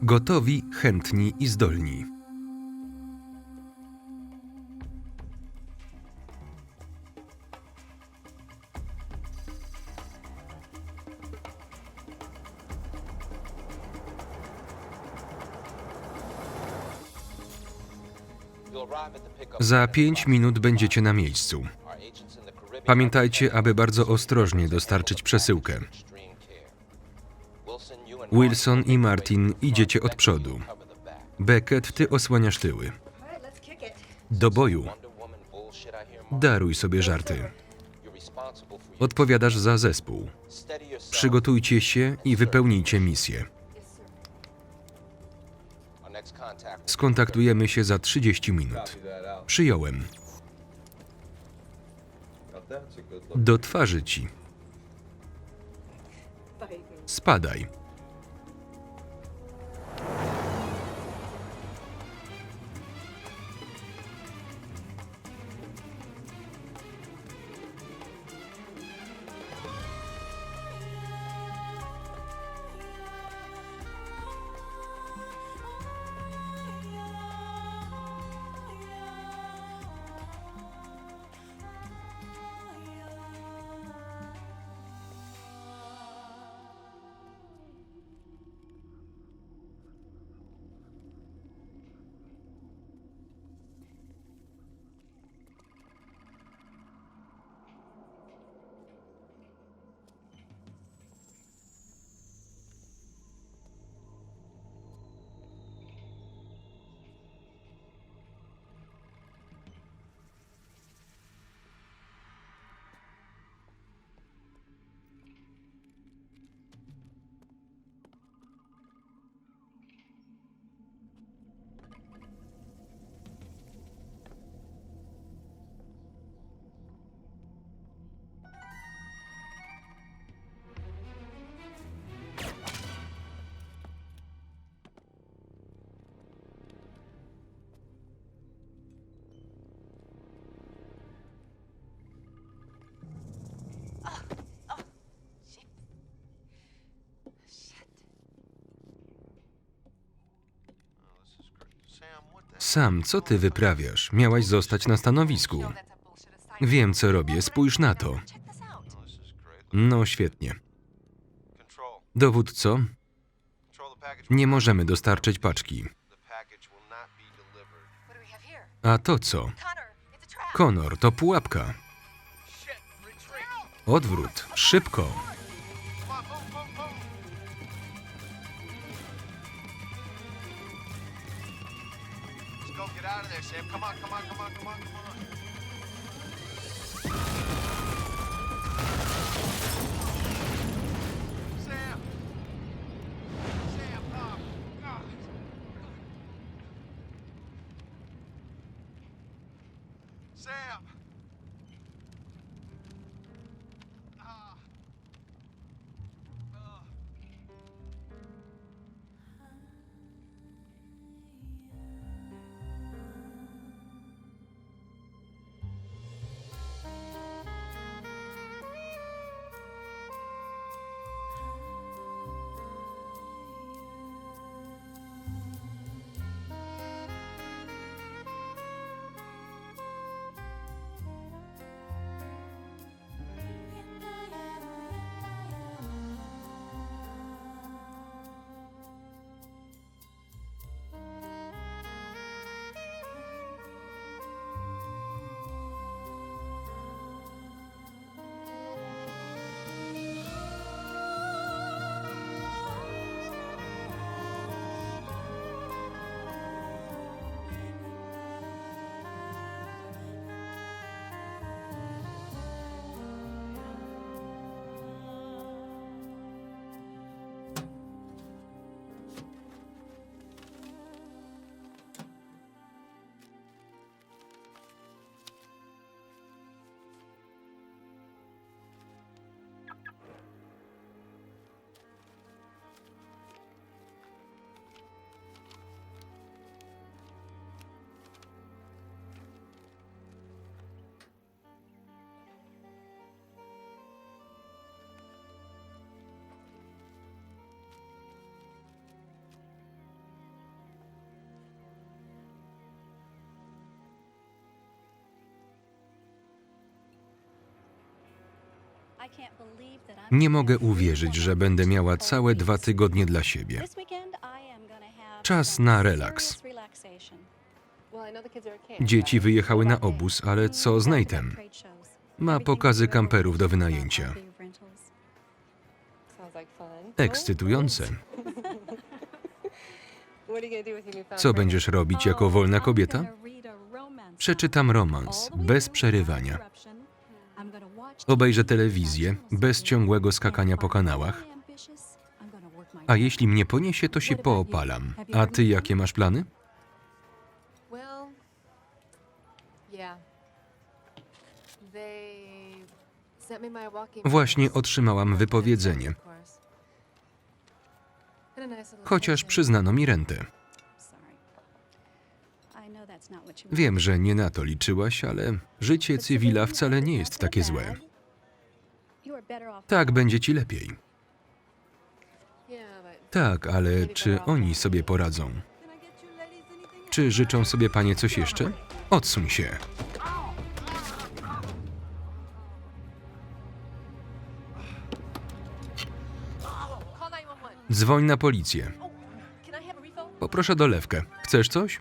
Gotowi, chętni i zdolni. Za 5 minut będziecie na miejscu. Pamiętajcie, aby bardzo ostrożnie dostarczyć przesyłkę. Wilson i Martin idziecie od przodu. Beckett, ty osłaniasz tyły. Do boju. Daruj sobie żarty. Odpowiadasz za zespół. Przygotujcie się i wypełnijcie misję. Skontaktujemy się za 30 minut. Przyjąłem. Do twarzy ci. Spadaj. Sam, co ty wyprawiasz? Miałaś zostać na stanowisku. Wiem, co robię. Spójrz na to. No, świetnie. Dowódco, nie możemy dostarczyć paczki. A to co? Connor, to pułapka. Odwrót. Szybko. Nie mogę uwierzyć, że będę miała całe 2 tygodnie dla siebie. Czas na relaks. Dzieci wyjechały na obóz, ale co z Nate'em? Ma pokazy kamperów do wynajęcia. Ekscytujące. Co będziesz robić jako wolna kobieta? Przeczytam romans, bez przerywania. Obejrzę telewizję, bez ciągłego skakania po kanałach. A jeśli mnie poniesie, to się poopalam. A ty jakie masz plany? Właśnie otrzymałam wypowiedzenie. Chociaż przyznano mi rentę. Wiem, że nie na to liczyłaś, ale życie cywila wcale nie jest takie złe. Tak będzie ci lepiej. Tak, ale czy oni sobie poradzą? Czy życzą sobie panie coś jeszcze? Odsuń się. Dzwoń na policję. Poproszę dolewkę. Chcesz coś?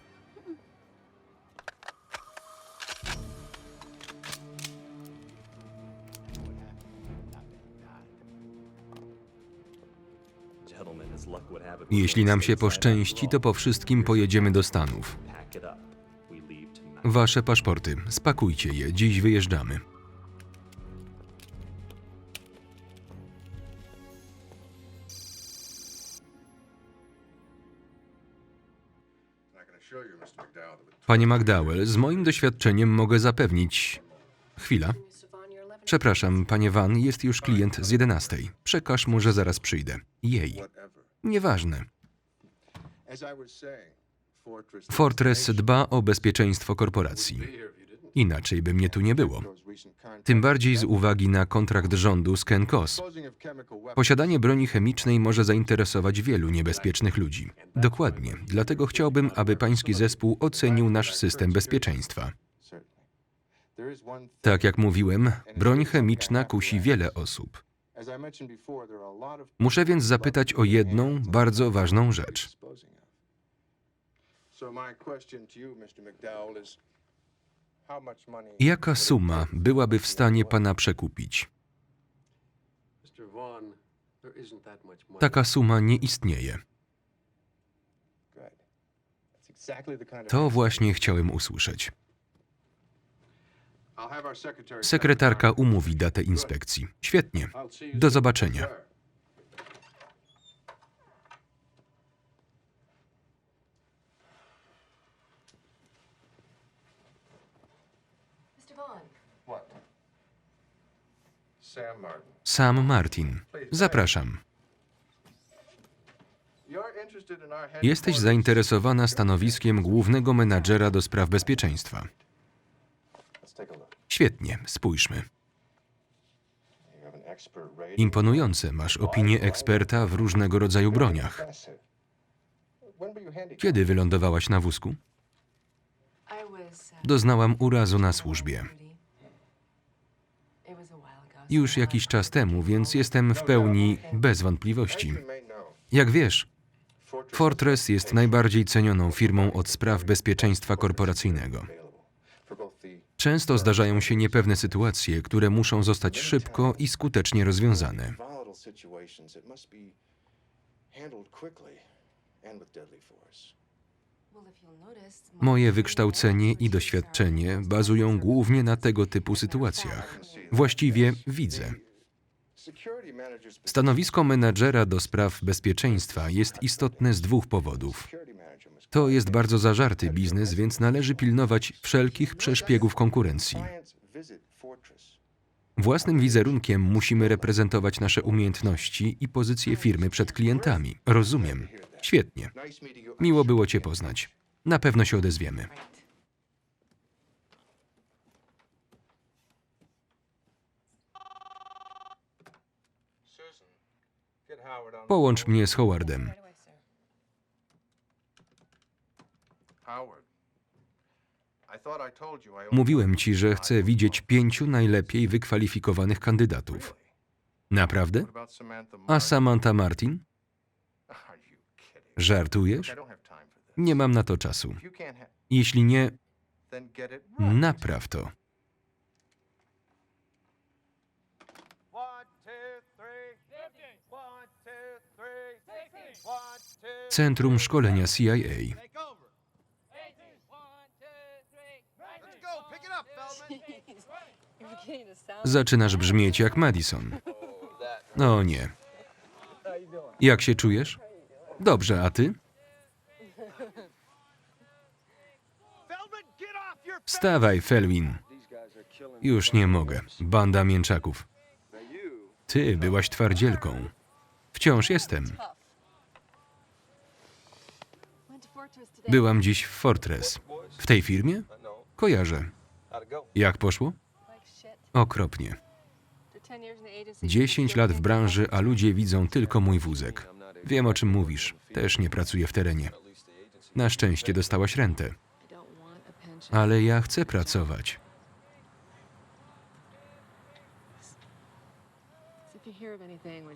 Jeśli nam się poszczęści, to po wszystkim pojedziemy do Stanów. Wasze paszporty. Spakujcie je. Dziś wyjeżdżamy. Panie McDowell, z moim doświadczeniem mogę zapewnić... Chwila. Przepraszam, panie Van, jest już klient z 11. Przekaż mu, że zaraz przyjdę. Jej. Nieważne. Fortress dba o bezpieczeństwo korporacji. Inaczej by mnie tu nie było. Tym bardziej z uwagi na kontrakt rządu z Kenkos. Posiadanie broni chemicznej może zainteresować wielu niebezpiecznych ludzi. Dokładnie. Dlatego chciałbym, aby pański zespół ocenił nasz system bezpieczeństwa. Tak jak mówiłem, broń chemiczna kusi wiele osób. Muszę więc zapytać o jedną bardzo ważną rzecz. Jaka suma byłaby w stanie pana przekupić? Taka suma nie istnieje. To właśnie chciałem usłyszeć. Sekretarka umówi datę inspekcji. Świetnie. Do zobaczenia. Sam Martin. Zapraszam. Jesteś zainteresowana stanowiskiem głównego menadżera do spraw bezpieczeństwa. Świetnie, spójrzmy. Imponujące, masz opinię eksperta w różnego rodzaju broniach. Kiedy wylądowałaś na wózku? Doznałam urazu na służbie. Już jakiś czas temu, więc jestem w pełni bez wątpliwości. Jak wiesz, Fortress jest najbardziej cenioną firmą od spraw bezpieczeństwa korporacyjnego. Często zdarzają się niepewne sytuacje, które muszą zostać szybko i skutecznie rozwiązane. Moje wykształcenie i doświadczenie bazują głównie na tego typu sytuacjach. Właściwie widzę. Stanowisko menadżera do spraw bezpieczeństwa jest istotne z 2 powodów. To jest bardzo zażarty biznes, więc należy pilnować wszelkich przeszpiegów konkurencji. Własnym wizerunkiem musimy reprezentować nasze umiejętności i pozycję firmy przed klientami. Rozumiem. Świetnie. Miło było cię poznać. Na pewno się odezwiemy. Połącz mnie z Howardem. Mówiłem ci, że chcę widzieć 5 najlepiej wykwalifikowanych kandydatów. Naprawdę? A Samantha Martin? Żartujesz? Nie mam na to czasu. Jeśli nie, napraw to. Centrum Szkolenia CIA. Zaczynasz brzmieć jak Madison. O nie. Jak się czujesz? Dobrze, a ty? Wstawaj, Felwin. Już nie mogę. Banda mięczaków. Ty byłaś twardzielką. Wciąż jestem. Byłam dziś w Fortress. W tej firmie? Kojarzę. Jak poszło? Okropnie. 10 lat w branży, a ludzie widzą tylko mój wózek. Wiem, o czym mówisz. Też nie pracuję w terenie. Na szczęście dostałaś rentę. Ale ja chcę pracować.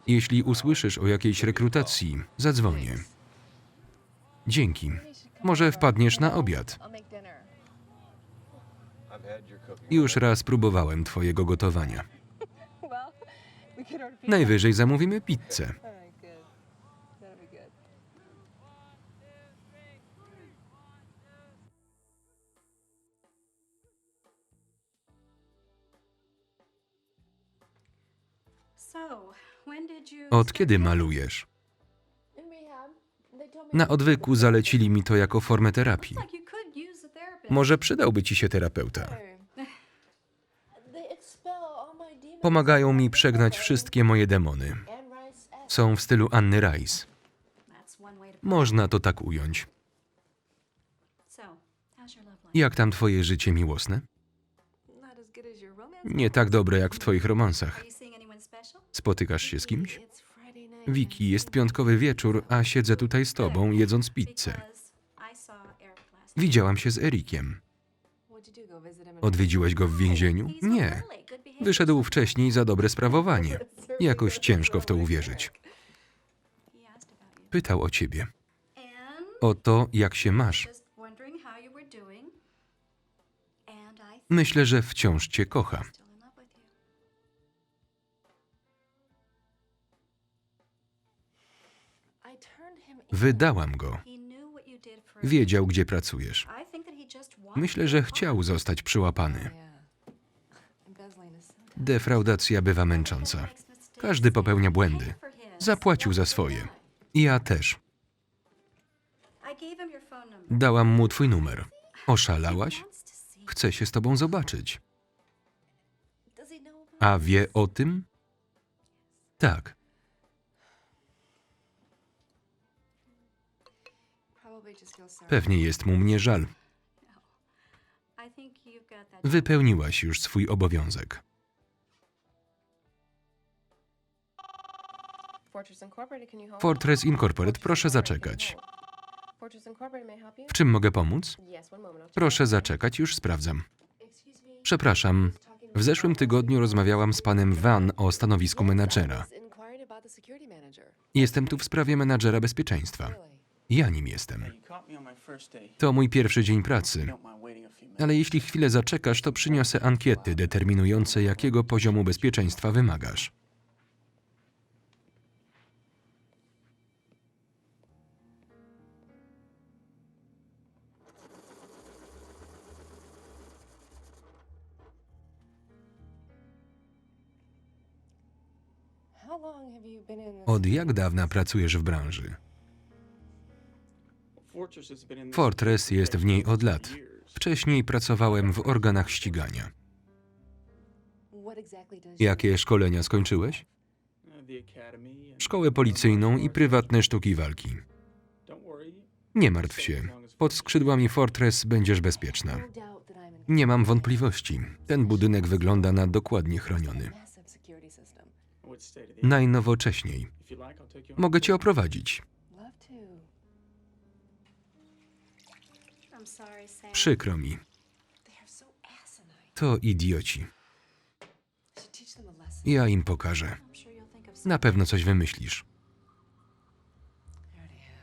Jeśli usłyszysz o jakiejś rekrutacji, zadzwonię. Dzięki. Może wpadniesz na obiad. Już raz próbowałem twojego gotowania. Najwyżej zamówimy pizzę. Od kiedy malujesz? Na odwyku zalecili mi to jako formę terapii. Może przydałby ci się terapeuta. Pomagają mi przegnać wszystkie moje demony. Są w stylu Anny Rice. Można to tak ująć. Jak tam twoje życie miłosne? Nie tak dobre jak w twoich romansach. Spotykasz się z kimś? Vicky, jest piątkowy wieczór, a siedzę tutaj z tobą, jedząc pizzę. Widziałam się z Erikiem. Odwiedziłeś go w więzieniu? Nie. Wyszedł wcześniej za dobre sprawowanie. Jakoś ciężko w to uwierzyć. Pytał o ciebie. O to, jak się masz. Myślę, że wciąż cię kocha. Wydałam go. Wiedział, gdzie pracujesz. Myślę, że chciał zostać przyłapany. Defraudacja bywa męcząca. Każdy popełnia błędy. Zapłacił za swoje. Ja też. Dałam mu twój numer. Oszalałaś? Chcę się z tobą zobaczyć. A wie o tym? Tak. Pewnie jest mu mnie żal. Wypełniłaś już swój obowiązek. Fortress Incorporated, proszę zaczekać. W czym mogę pomóc? Proszę zaczekać, już sprawdzam. Przepraszam, w zeszłym tygodniu rozmawiałam z panem Van o stanowisku menadżera. Jestem tu w sprawie menadżera bezpieczeństwa. Ja nim jestem. To mój pierwszy dzień pracy. Ale jeśli chwilę zaczekasz, to przyniosę ankiety determinujące, jakiego poziomu bezpieczeństwa wymagasz. Od jak dawna pracujesz w branży? Fortress jest w niej od lat. Wcześniej pracowałem w organach ścigania. Jakie szkolenia skończyłeś? Szkołę policyjną i prywatne sztuki walki. Nie martw się. Pod skrzydłami Fortress będziesz bezpieczna. Nie mam wątpliwości. Ten budynek wygląda na dokładnie chroniony. Najnowocześniej. Mogę cię oprowadzić. Przykro mi. To idioci. Ja im pokażę. Na pewno coś wymyślisz.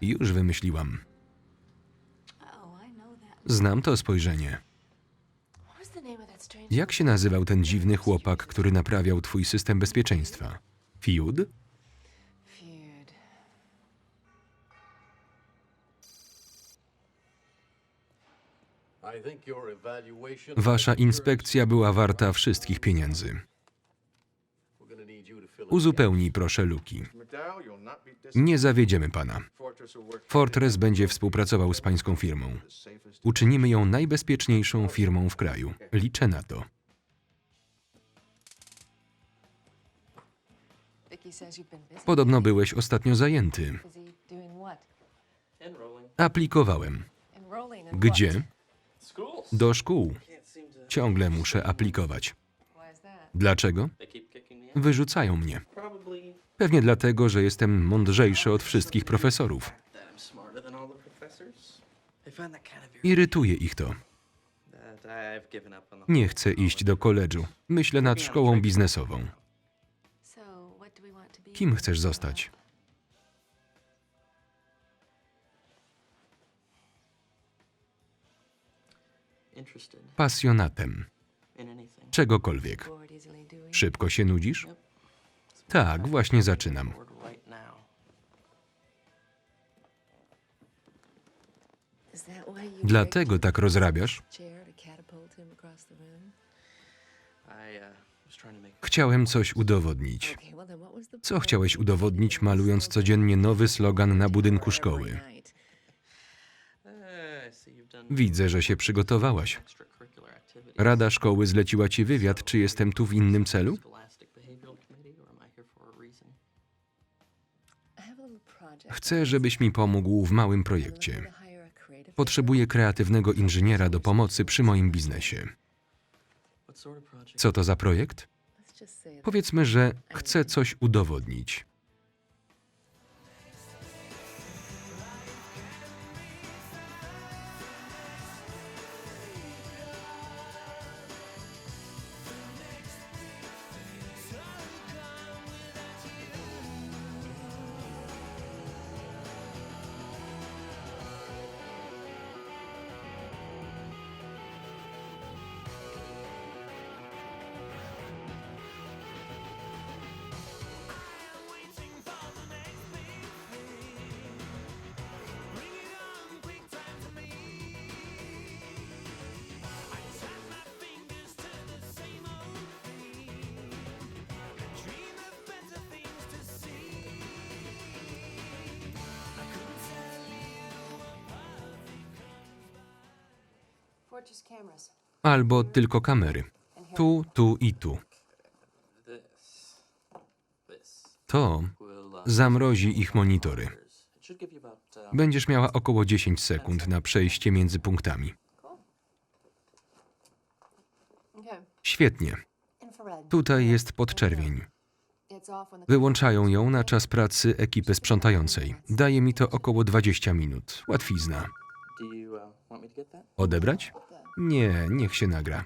Już wymyśliłam. Znam to spojrzenie. Jak się nazywał ten dziwny chłopak, który naprawiał twój system bezpieczeństwa? Fiud? Wasza inspekcja była warta wszystkich pieniędzy. Uzupełnij proszę luki. Nie zawiedziemy pana. Fortress będzie współpracował z pańską firmą. Uczynimy ją najbezpieczniejszą firmą w kraju. Liczę na to. Podobno byłeś ostatnio zajęty. Aplikowałem. Gdzie? Do szkół. Ciągle muszę aplikować. Dlaczego? Wyrzucają mnie. Pewnie dlatego, że jestem mądrzejszy od wszystkich profesorów. Irytuje ich to. Nie chcę iść do koledżu. Myślę nad szkołą biznesową. Kim chcesz zostać? Pasjonatem. Czegokolwiek. Szybko się nudzisz? Tak, właśnie zaczynam. Dlatego tak rozrabiasz? Chciałem coś udowodnić. Co chciałeś udowodnić, malując codziennie nowy slogan na budynku szkoły? Widzę, że się przygotowałaś. Rada szkoły zleciła ci wywiad, czy jestem tu w innym celu? Chcę, żebyś mi pomógł w małym projekcie. Potrzebuję kreatywnego inżyniera do pomocy przy moim biznesie. Co to za projekt? Powiedzmy, że chcę coś udowodnić. Albo tylko kamery. Tu, tu i tu. To zamrozi ich monitory. Będziesz miała około 10 sekund na przejście między punktami. Świetnie. Tutaj jest podczerwień. Wyłączają ją na czas pracy ekipy sprzątającej. Daje mi to około 20 minut. Łatwizna. Odebrać? Nie, niech się nagra.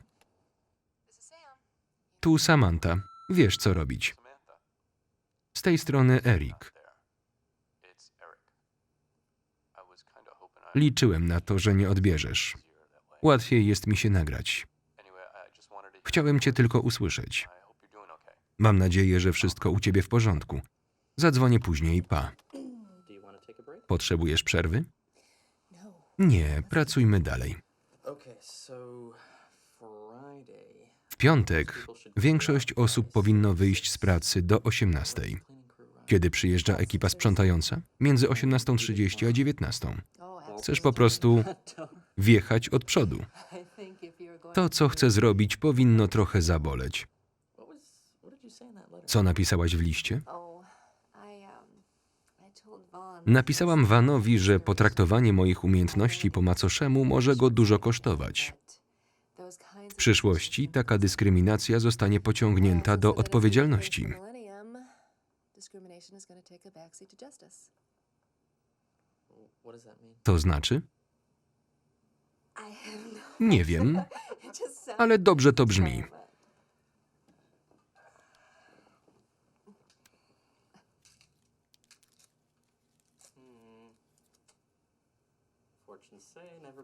Tu Samantha. Wiesz, co robić. Z tej strony Eric. Liczyłem na to, że nie odbierzesz. Łatwiej jest mi się nagrać. Chciałem cię tylko usłyszeć. Mam nadzieję, że wszystko u ciebie w porządku. Zadzwonię później, pa. Potrzebujesz przerwy? Nie, pracujmy dalej. W piątek większość osób powinno wyjść z pracy do 18:00. Kiedy przyjeżdża ekipa sprzątająca? Między 18:30 a 19:00. Chcesz po prostu wjechać od przodu. To, co chcę zrobić, powinno trochę zaboleć. Co napisałaś w liście? Napisałam Vanowi, że potraktowanie moich umiejętności po macoszemu może go dużo kosztować. W przyszłości taka dyskryminacja zostanie pociągnięta do odpowiedzialności. To znaczy? Nie wiem, ale dobrze to brzmi.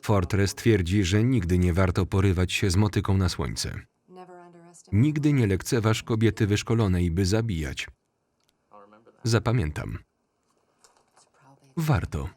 Fortress twierdzi, że nigdy nie warto porywać się z motyką na słońce. Nigdy nie lekceważ kobiety wyszkolonej, by zabijać. Zapamiętam. Warto.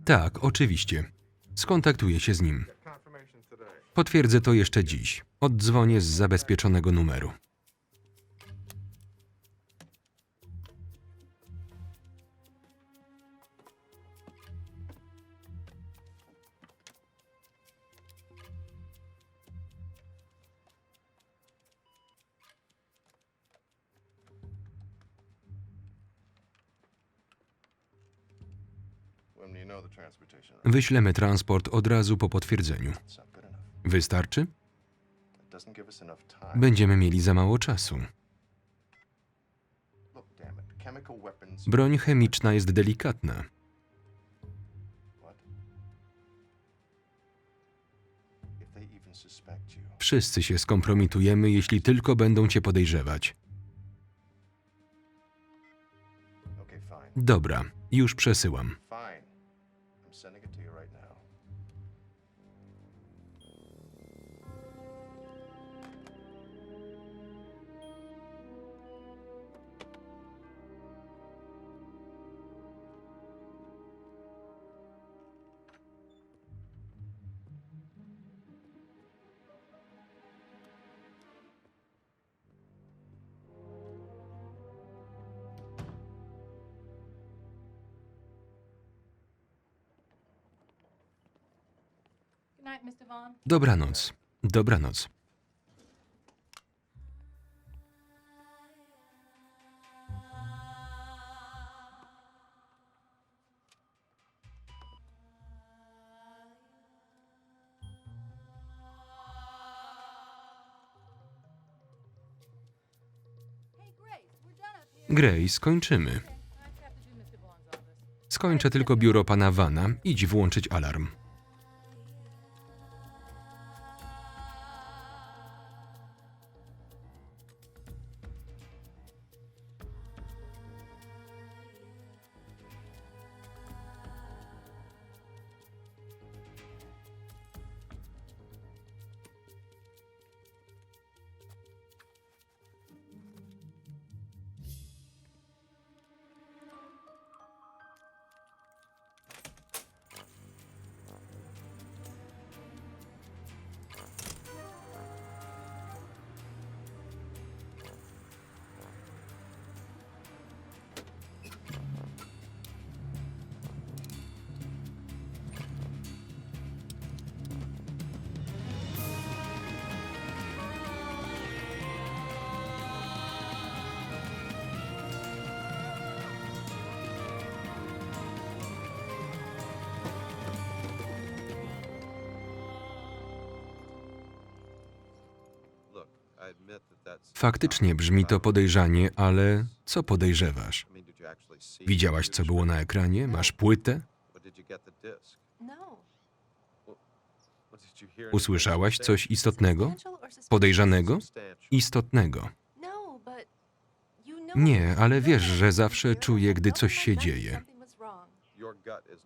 Tak, oczywiście. Skontaktuję się z nim. Potwierdzę to jeszcze dziś. Oddzwonię z zabezpieczonego numeru. Wyślemy transport od razu po potwierdzeniu. Wystarczy? Będziemy mieli za mało czasu. Broń chemiczna jest delikatna. Wszyscy się skompromitujemy, jeśli tylko będą cię podejrzewać. Dobra, już przesyłam. Dobranoc. Dobranoc. Grace, skończymy. Skończę tylko biuro pana Vana. Idź włączyć alarm. Faktycznie brzmi to podejrzanie, ale co podejrzewasz? Widziałaś, co było na ekranie? Masz płytę? Usłyszałaś coś istotnego? Podejrzanego? Istotnego. Nie, ale wiesz, że zawsze czuję, gdy coś się dzieje.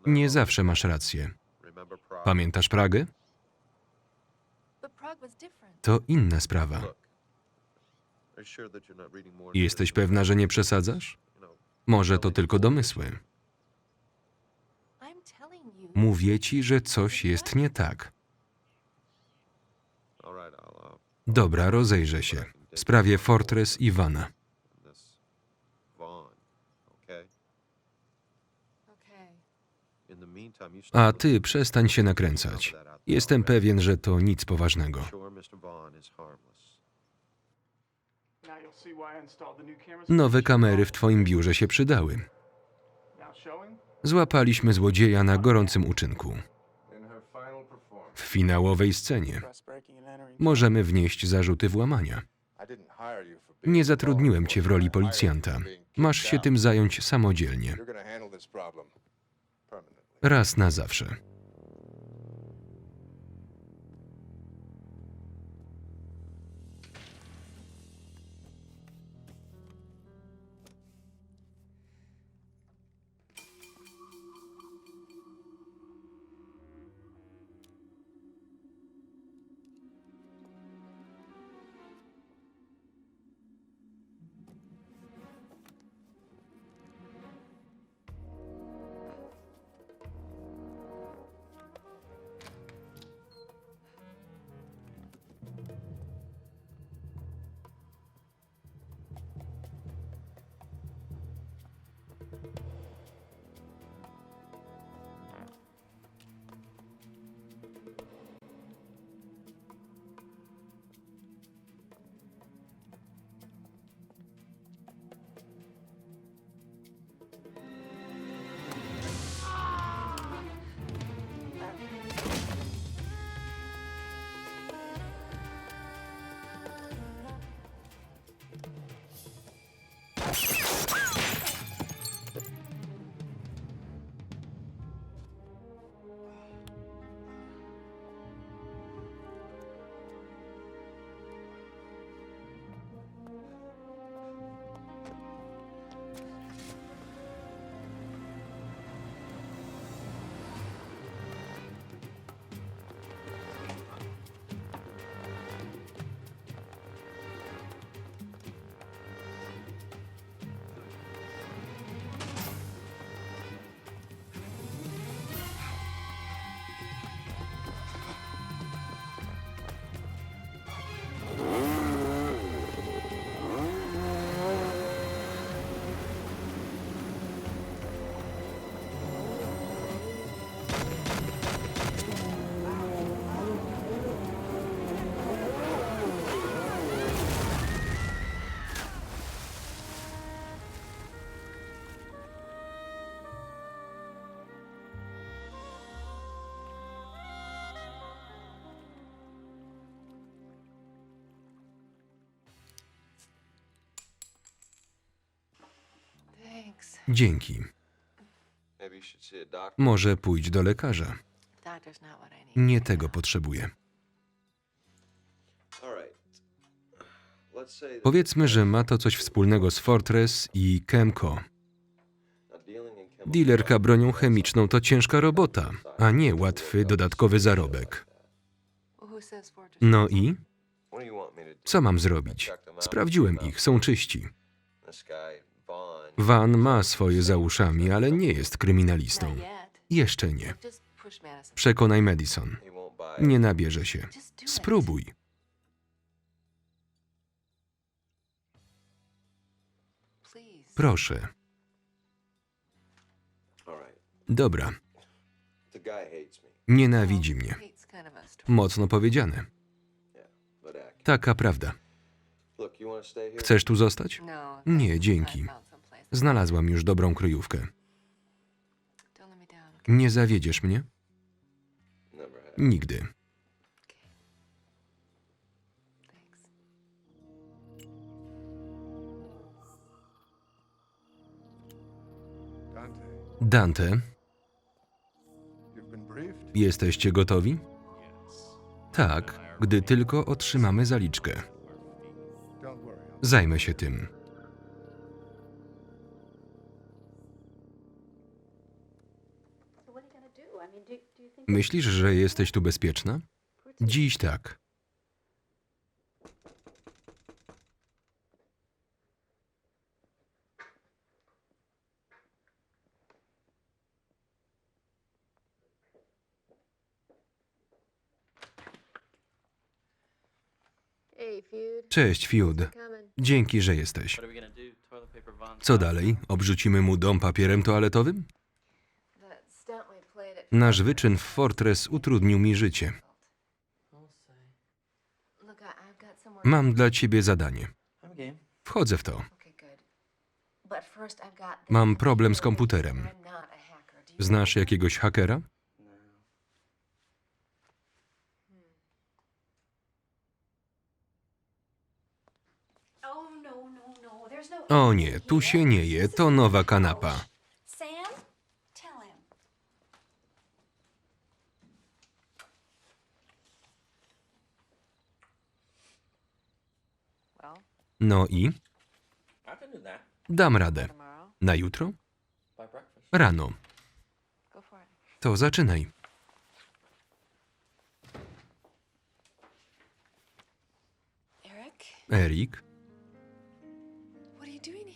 Nie zawsze masz rację. Pamiętasz Pragę? To inna sprawa. Jesteś pewna, że nie przesadzasz? Może to tylko domysły. Mówię ci, że coś jest nie tak. Dobra, rozejrzę się. W sprawie Fortress i Vana. A ty przestań się nakręcać. Jestem pewien, że to nic poważnego. Nowe kamery w twoim biurze się przydały. Złapaliśmy złodzieja na gorącym uczynku. W finałowej scenie. Możemy wnieść zarzuty włamania. Nie zatrudniłem cię w roli policjanta. Masz się tym zająć samodzielnie. Raz na zawsze. Dzięki. Może pójdź do lekarza. Nie tego potrzebuję. Powiedzmy, że ma to coś wspólnego z Fortress i Chemco. Dealerka bronią chemiczną to ciężka robota, a nie łatwy dodatkowy zarobek. No i? Co mam zrobić? Sprawdziłem ich, są czyści. Van ma swoje za uszami, ale nie jest kryminalistą. Jeszcze nie. Przekonaj Madison. Nie nabierze się. Spróbuj. Proszę. Dobra. Nienawidzi mnie. Mocno powiedziane. Taka prawda. Chcesz tu zostać? Nie, dzięki. Znalazłam już dobrą kryjówkę. Nie zawiedziesz mnie? Nigdy. Dante, jesteście gotowi? Tak, gdy tylko otrzymamy zaliczkę. Zajmę się tym. Myślisz, że jesteś tu bezpieczna? Dziś tak. Cześć, Fiud. Dzięki, że jesteś. Co dalej? Obrzucimy mu dom papierem toaletowym? Nasz wyczyn w Fortress utrudnił mi życie. Mam dla ciebie zadanie. Wchodzę w to. Mam problem z komputerem. Znasz jakiegoś hakera? O nie, tu się nie je, to nowa kanapa. No i? Dam radę. Na jutro? Rano. To zaczynaj. Erik,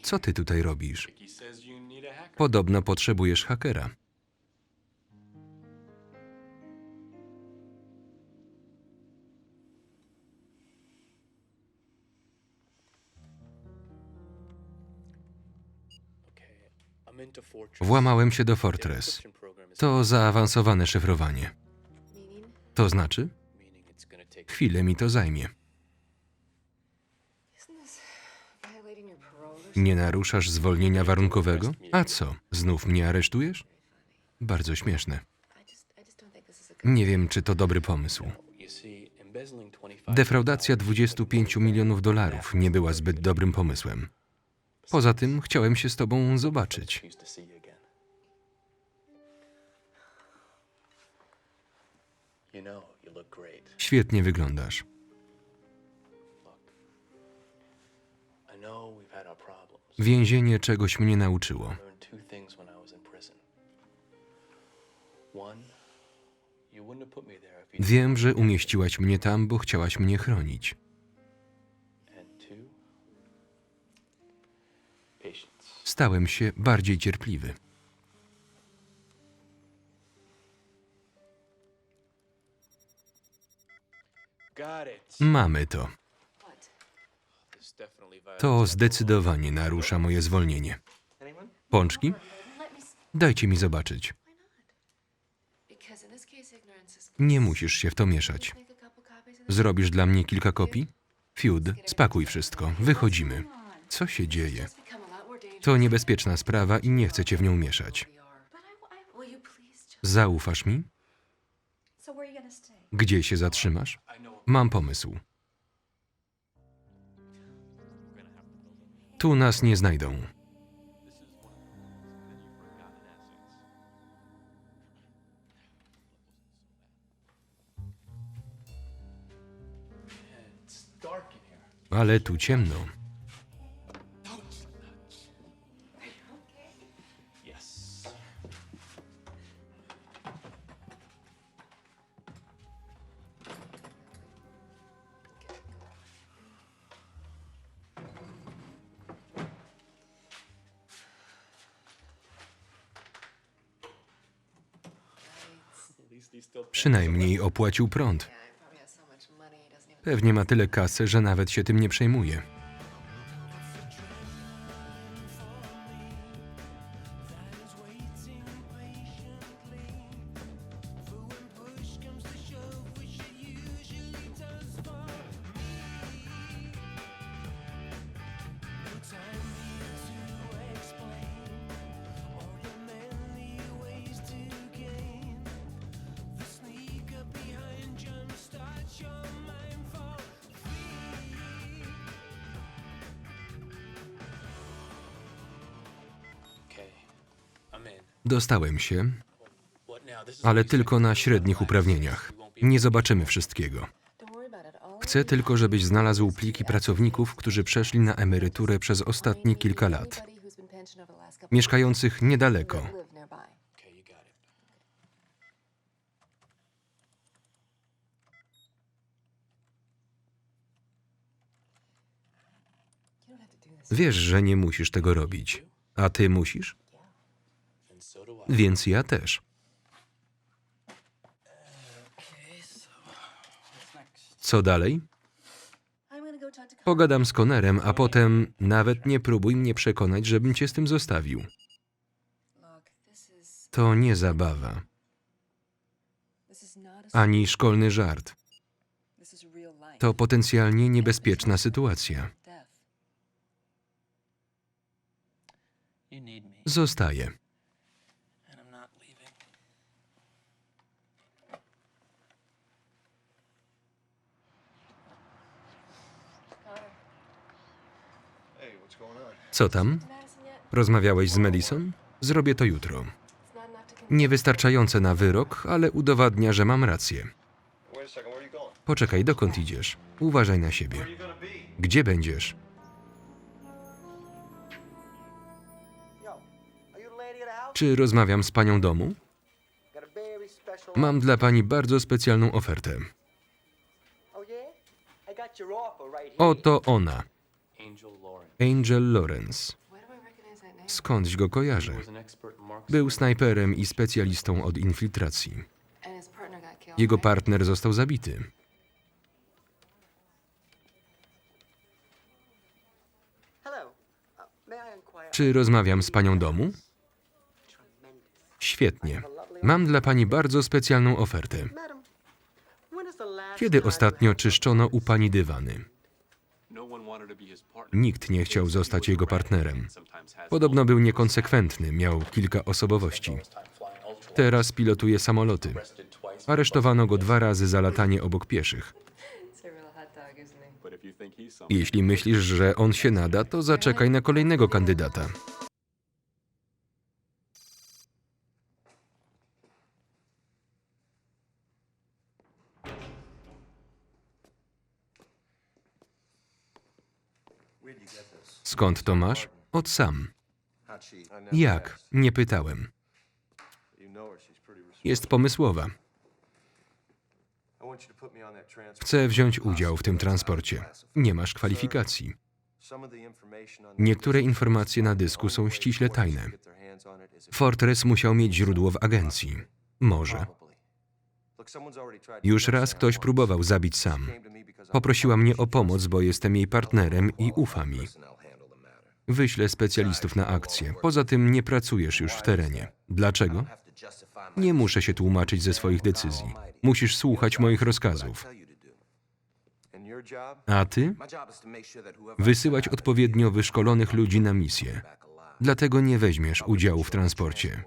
co ty tutaj robisz? Podobno potrzebujesz hakera. Włamałem się do Fortress. To zaawansowane szyfrowanie. To znaczy? Chwilę mi to zajmie. Nie naruszasz zwolnienia warunkowego? A co, znów mnie aresztujesz? Bardzo śmieszne. Nie wiem, czy to dobry pomysł. Defraudacja $25 milionów nie była zbyt dobrym pomysłem. Poza tym chciałem się z tobą zobaczyć. Świetnie wyglądasz. Więzienie czegoś mnie nauczyło. Wiem, że umieściłaś mnie tam, bo chciałaś mnie chronić. Stałem się bardziej cierpliwy. Mamy to. To zdecydowanie narusza moje zwolnienie. Pączki? Dajcie mi zobaczyć. Nie musisz się w to mieszać. Zrobisz dla mnie kilka kopii? Fiud, spakuj wszystko. Wychodzimy. Co się dzieje? To niebezpieczna sprawa i nie chcę cię w nią mieszać. Zaufasz mi? Gdzie się zatrzymasz? Mam pomysł. Tu nas nie znajdą. Ale tu ciemno. Przynajmniej opłacił prąd. Pewnie ma tyle kasy, że nawet się tym nie przejmuje. Dostałem się, ale tylko na średnich uprawnieniach. Nie zobaczymy wszystkiego. Chcę tylko, żebyś znalazł pliki pracowników, którzy przeszli na emeryturę przez ostatnie kilka lat, mieszkających niedaleko. Wiesz, że nie musisz tego robić. A ty musisz? Więc ja też. Co dalej? Pogadam z Connerem, a potem nawet nie próbuj mnie przekonać, żebym cię z tym zostawił. To nie zabawa. Ani szkolny żart. To potencjalnie niebezpieczna sytuacja. Zostaję. Co tam? Rozmawiałeś z Madison? Zrobię to jutro. Niewystarczające na wyrok, ale udowadnia, że mam rację. Poczekaj, dokąd idziesz? Uważaj na siebie. Gdzie będziesz? Czy rozmawiam z panią domu? Mam dla pani bardzo specjalną ofertę. Oto ona. Angel Lawrence. Skądś go kojarzę? Był snajperem i specjalistą od infiltracji. Jego partner został zabity. Czy rozmawiam z panią domu? Świetnie. Mam dla pani bardzo specjalną ofertę. Kiedy ostatnio czyszczono u pani dywany? Nikt nie chciał zostać jego partnerem. Podobno był niekonsekwentny, miał kilka osobowości. Teraz pilotuje samoloty. Aresztowano go 2 razy za latanie obok pieszych. Jeśli myślisz, że on się nada, to zaczekaj na kolejnego kandydata. Skąd to masz? Od Sam. Jak? Nie pytałem. Jest pomysłowa. Chcę wziąć udział w tym transporcie. Nie masz kwalifikacji. Niektóre informacje na dysku są ściśle tajne. Fortress musiał mieć źródło w agencji. Może. Już raz ktoś próbował zabić Sam. Poprosiła mnie o pomoc, bo jestem jej partnerem i ufa mi. Wyślę specjalistów na akcję. Poza tym nie pracujesz już w terenie. Dlaczego? Nie muszę się tłumaczyć ze swoich decyzji. Musisz słuchać moich rozkazów. A ty? Wysyłać odpowiednio wyszkolonych ludzi na misję. Dlatego nie weźmiesz udziału w transporcie.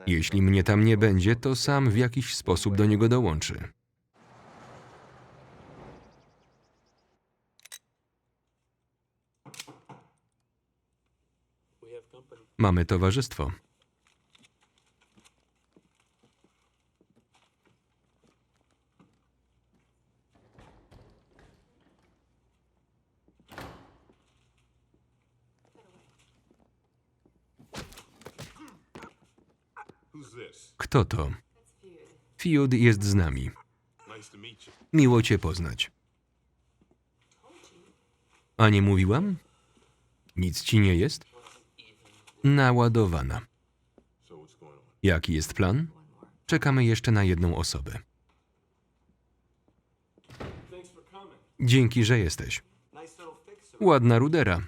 Jeśli mnie tam nie będzie, to Sam w jakiś sposób do niego dołączy. Mamy towarzystwo. Kto to? Feud jest z nami. Miło cię poznać. A nie mówiłam? Nic ci nie jest? Naładowana. Jaki jest plan? Czekamy jeszcze na jedną osobę. Dzięki, że jesteś. Ładna rudera.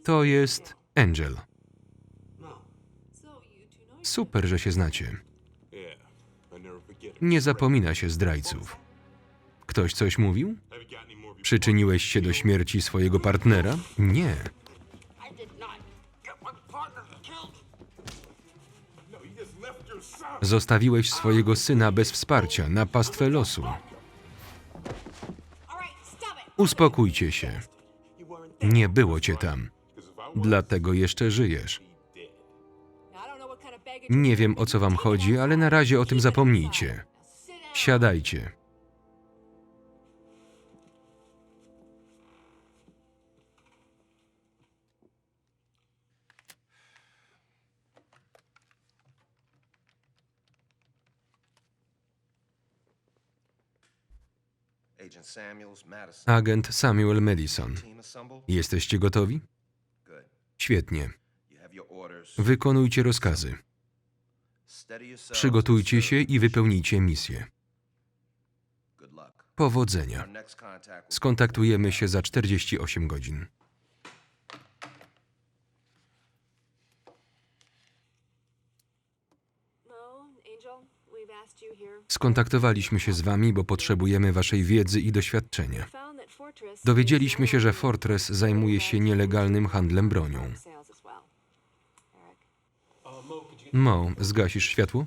To jest Angel. Super, że się znacie. Nie zapomina się zdrajców. Ktoś coś mówił? Przyczyniłeś się do śmierci swojego partnera? Nie. Zostawiłeś swojego syna bez wsparcia na pastwę losu. Uspokójcie się. Nie było cię tam. Dlatego jeszcze żyjesz. Nie wiem, o co wam chodzi, ale na razie o tym zapomnijcie. Siadajcie. Agent Samuel Madison. Jesteście gotowi? Świetnie. Wykonujcie rozkazy. Przygotujcie się i wypełnijcie misję. Powodzenia. Skontaktujemy się za 48 godzin. Skontaktowaliśmy się z wami, bo potrzebujemy waszej wiedzy i doświadczenia. Dowiedzieliśmy się, że Fortress zajmuje się nielegalnym handlem bronią. Mo, zgasisz światło?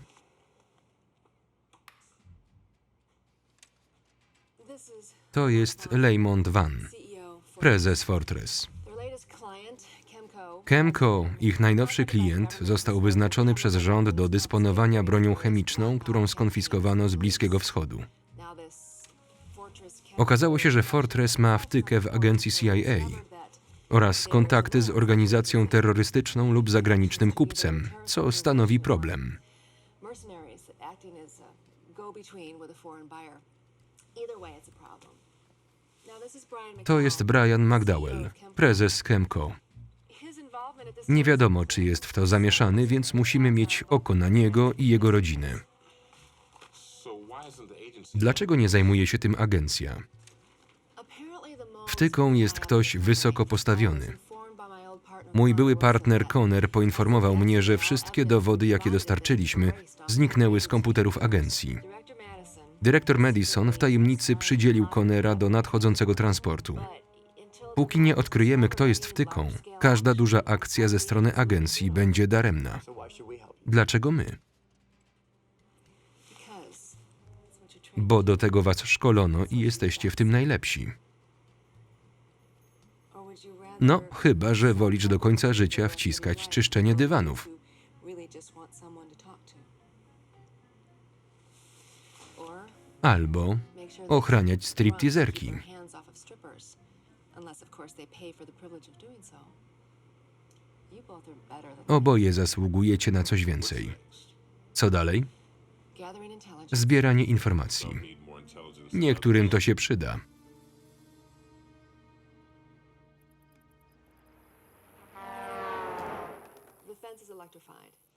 To jest Lamont Van, prezes Fortress. Chemco, ich najnowszy klient, został wyznaczony przez rząd do dysponowania bronią chemiczną, którą skonfiskowano z Bliskiego Wschodu. Okazało się, że Fortress ma wtykę w agencji CIA oraz kontakty z organizacją terrorystyczną lub zagranicznym kupcem, co stanowi problem. To jest Brian McDowell, prezes Chemco. Nie wiadomo, czy jest w to zamieszany, więc musimy mieć oko na niego i jego rodzinę. Dlaczego nie zajmuje się tym agencja? Wtyką jest ktoś wysoko postawiony. Mój były partner Connor poinformował mnie, że wszystkie dowody, jakie dostarczyliśmy, zniknęły z komputerów agencji. Dyrektor Madison w tajemnicy przydzielił Connora do nadchodzącego transportu. Póki nie odkryjemy, kto jest wtyką, każda duża akcja ze strony agencji będzie daremna. Dlaczego my? Bo do tego was szkolono i jesteście w tym najlepsi. No, chyba że wolisz do końca życia wciskać czyszczenie dywanów. Albo ochraniać stripteaserki. Oboje zasługujecie na coś więcej. Co dalej? Zbieranie informacji. Niektórym to się przyda.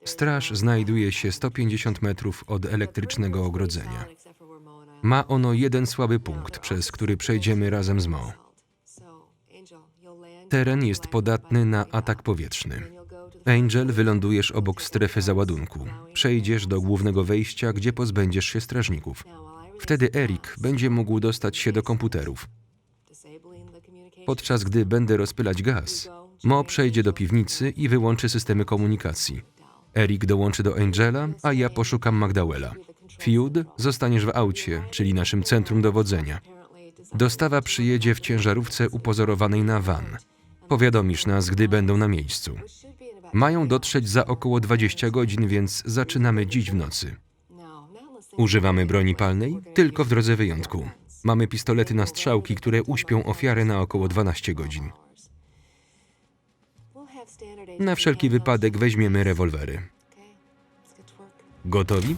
Straż znajduje się 150 metrów od elektrycznego ogrodzenia. Ma ono jeden słaby punkt, przez który przejdziemy razem z Mo. Teren jest podatny na atak powietrzny. Angel, wylądujesz obok strefy załadunku. Przejdziesz do głównego wejścia, gdzie pozbędziesz się strażników. Wtedy Eric będzie mógł dostać się do komputerów. Podczas gdy będę rozpylać gaz, Mo przejdzie do piwnicy i wyłączy systemy komunikacji. Eric dołączy do Angela, a ja poszukam McDowella. Feud, zostaniesz w aucie, czyli naszym centrum dowodzenia. Dostawa przyjedzie w ciężarówce upozorowanej na van. Powiadomisz nas, gdy będą na miejscu. Mają dotrzeć za około 20 godzin, więc zaczynamy dziś w nocy. Używamy broni palnej? Tylko w drodze wyjątku. Mamy pistolety na strzałki, które uśpią ofiarę na około 12 godzin. Na wszelki wypadek weźmiemy rewolwery. Gotowi?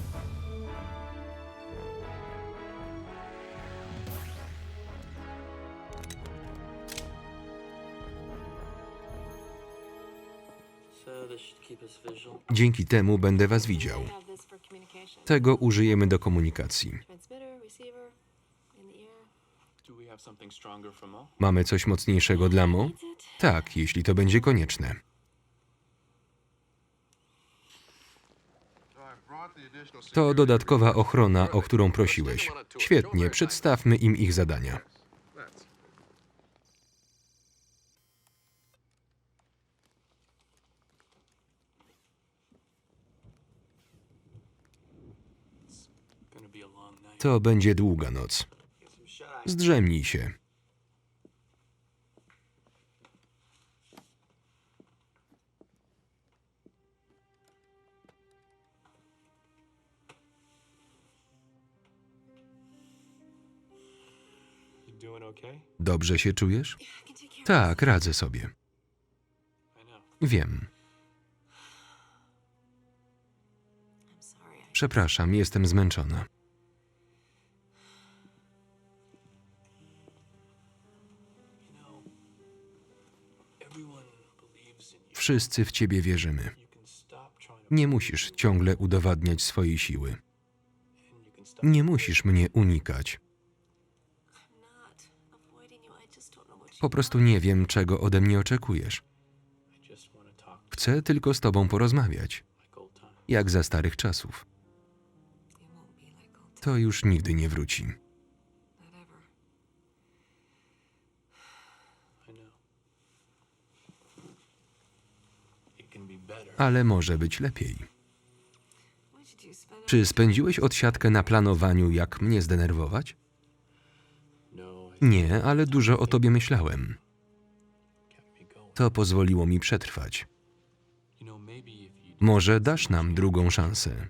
Dzięki temu będę was widział. Tego użyjemy do komunikacji. Mamy coś mocniejszego dla Mo? Tak, jeśli to będzie konieczne. To dodatkowa ochrona, o którą prosiłeś. Świetnie, przedstawmy im ich zadania. To będzie długa noc. Zdrzemnij się. Dobrze się czujesz? Tak, radzę sobie. Wiem. Przepraszam, jestem zmęczona. Wszyscy w ciebie wierzymy. Nie musisz ciągle udowadniać swojej siły. Nie musisz mnie unikać. Po prostu nie wiem, czego ode mnie oczekujesz. Chcę tylko z tobą porozmawiać, jak za starych czasów. To już nigdy nie wróci. Ale może być lepiej. Czy spędziłeś odsiadkę na planowaniu, jak mnie zdenerwować? Nie, ale dużo o tobie myślałem. To pozwoliło mi przetrwać. Może dasz nam drugą szansę.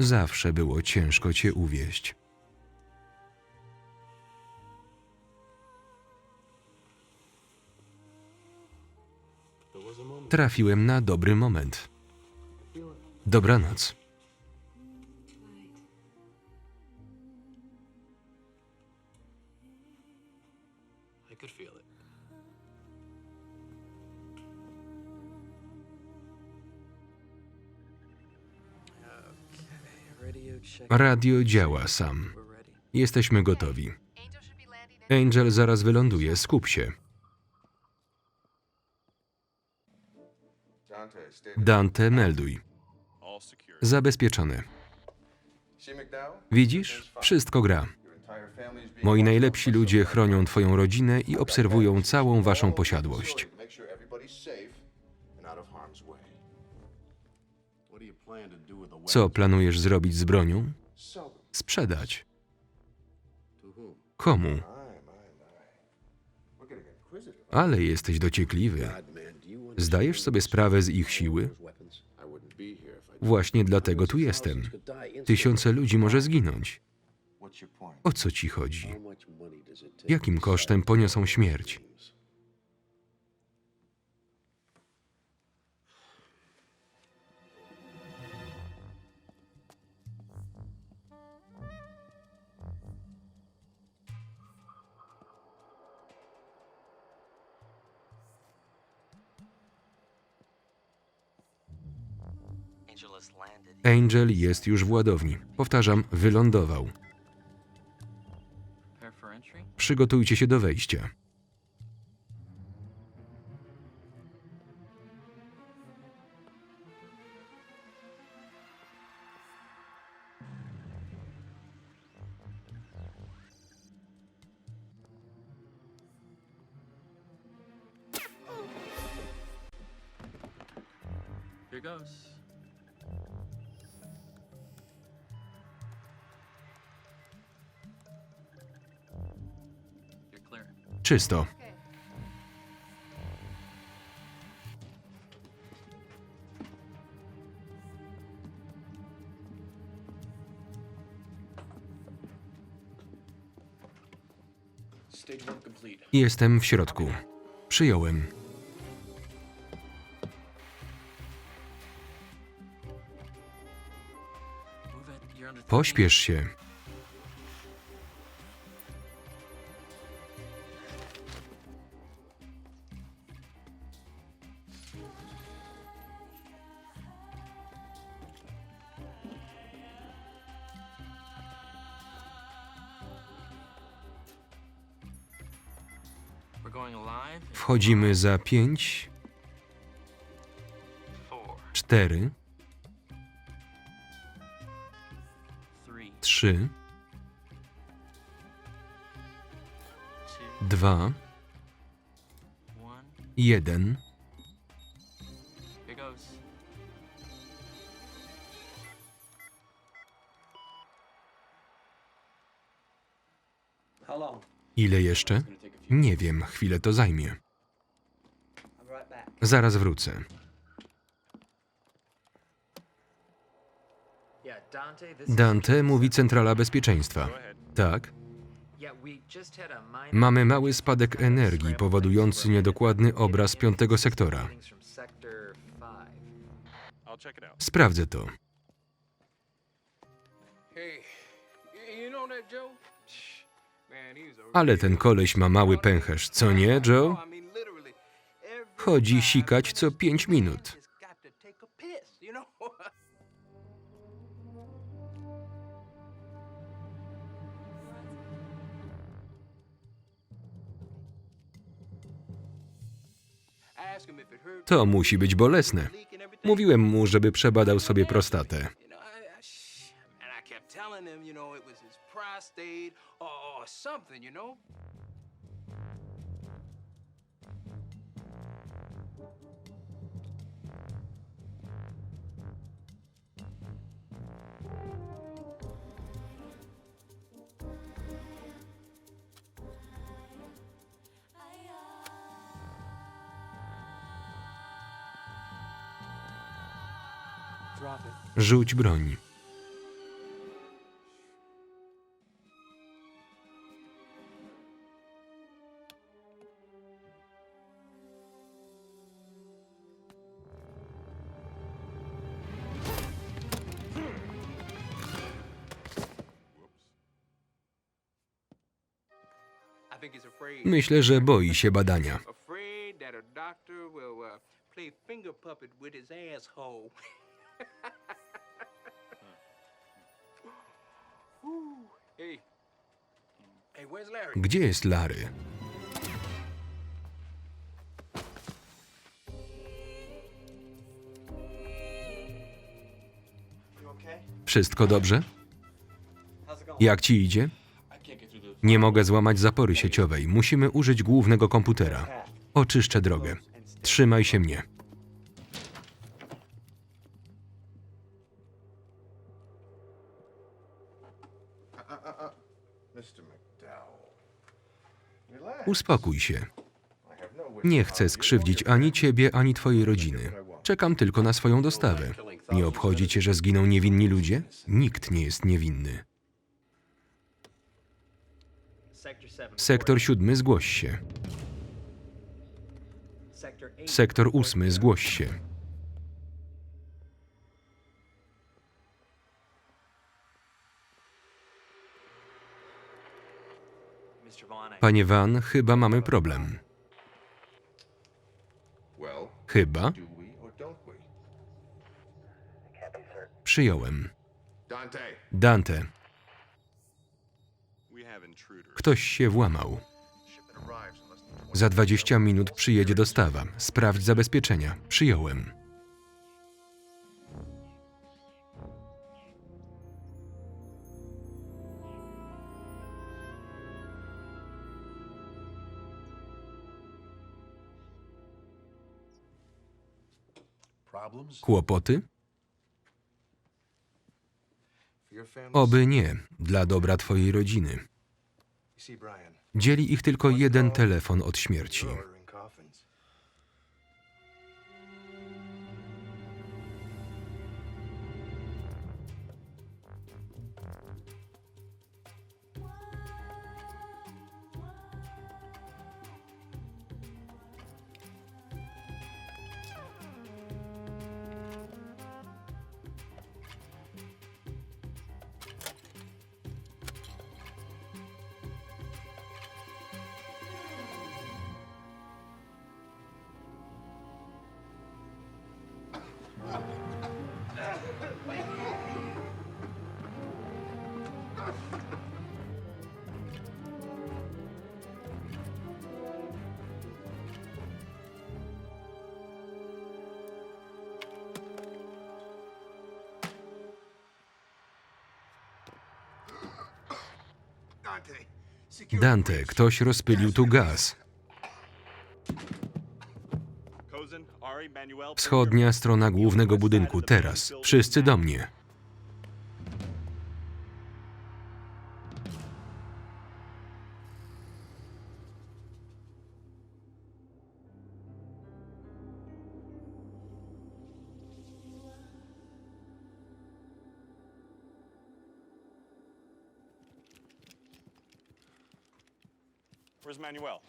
Zawsze było ciężko cię uwieść. Trafiłem na dobry moment. Dobranoc. Radio działa sam. Jesteśmy gotowi. Angel zaraz wyląduje, skup się. Dante, melduj. Zabezpieczone. Widzisz? Wszystko gra. Moi najlepsi ludzie chronią twoją rodzinę i obserwują całą waszą posiadłość. Co planujesz zrobić z bronią? Sprzedać. Komu? Ale jesteś dociekliwy. Zdajesz sobie sprawę z ich siły? Właśnie dlatego tu jestem. Tysiące ludzi może zginąć. O co ci chodzi? Jakim kosztem poniosą śmierć? Angel jest już w ładowni. Powtarzam, wylądował. Przygotujcie się do wejścia. Here goes. You're clear. Czysto. Stage 1 complete. Jestem w środku. Przyjąłem. Pośpiesz się. Wchodzimy za 5, 4, 3, 2, 1. Ile jeszcze? Nie wiem, chwilę to zajmie. Zaraz wrócę. Dante, mówi centrala bezpieczeństwa. Tak? Mamy mały spadek energii powodujący niedokładny obraz 5. sektora. Sprawdzę to. Ale ten koleś ma mały pęcherz, co nie, Joe? Chodzi sikać co 5 minut. To musi być bolesne. Mówiłem mu, żeby przebadał sobie prostatę. Rzuć broń. Myślę, że boi się badania. Gdzie jest Larry? Wszystko dobrze? Jak ci idzie? Nie mogę złamać zapory sieciowej. Musimy użyć głównego komputera. Oczyszczę drogę. Trzymaj się mnie. Uspokój się. Nie chcę skrzywdzić ani ciebie, ani twojej rodziny. Czekam tylko na swoją dostawę. Nie obchodzi cię, że zginą niewinni ludzie? Nikt nie jest niewinny. Sektor 7, zgłoś się. Sektor 8, zgłoś się. Panie Van, chyba mamy problem. Chyba? Przyjąłem. Dante. Ktoś się włamał. Za 20 minut przyjedzie dostawa. Sprawdź zabezpieczenia. Przyjąłem. Kłopoty? Oby nie, dla dobra twojej rodziny. Dzieli ich tylko jeden telefon od śmierci. Dante, ktoś rozpylił tu gaz. Wschodnia strona głównego budynku, teraz. Wszyscy do mnie.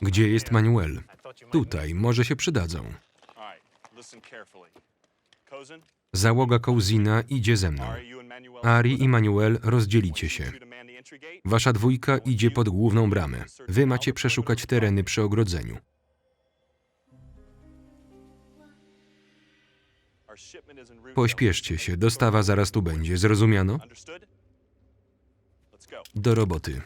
Gdzie jest Manuel? Tutaj, może się przydadzą. Załoga Cousina idzie ze mną. Ari i Manuel, rozdzielicie się. Wasza dwójka idzie pod główną bramę. Wy macie przeszukać tereny przy ogrodzeniu. Pośpieszcie się, dostawa zaraz tu będzie. Zrozumiano? Do roboty.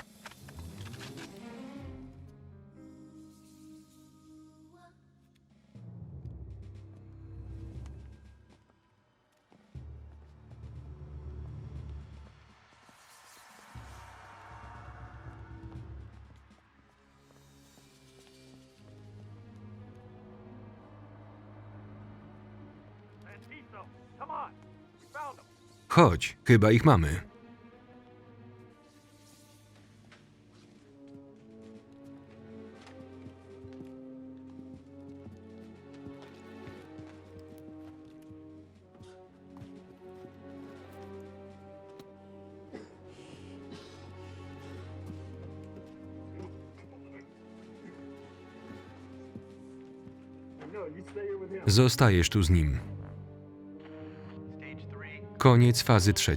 Chodź, chyba ich mamy. Zostajesz tu z nim. Koniec fazy 3.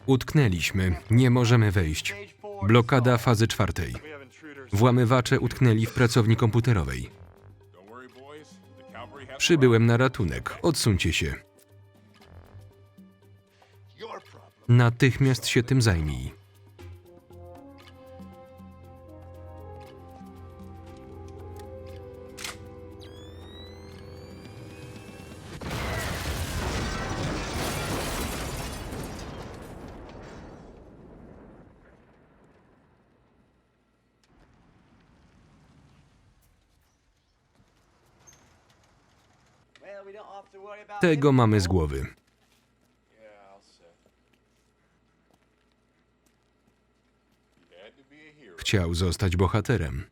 Utknęliśmy. Nie możemy wejść. Blokada fazy 4. Włamywacze utknęli w pracowni komputerowej. Przybyłem na ratunek. Odsuńcie się. Natychmiast się tym zajmij. Tego mamy z głowy. Chciał zostać bohaterem.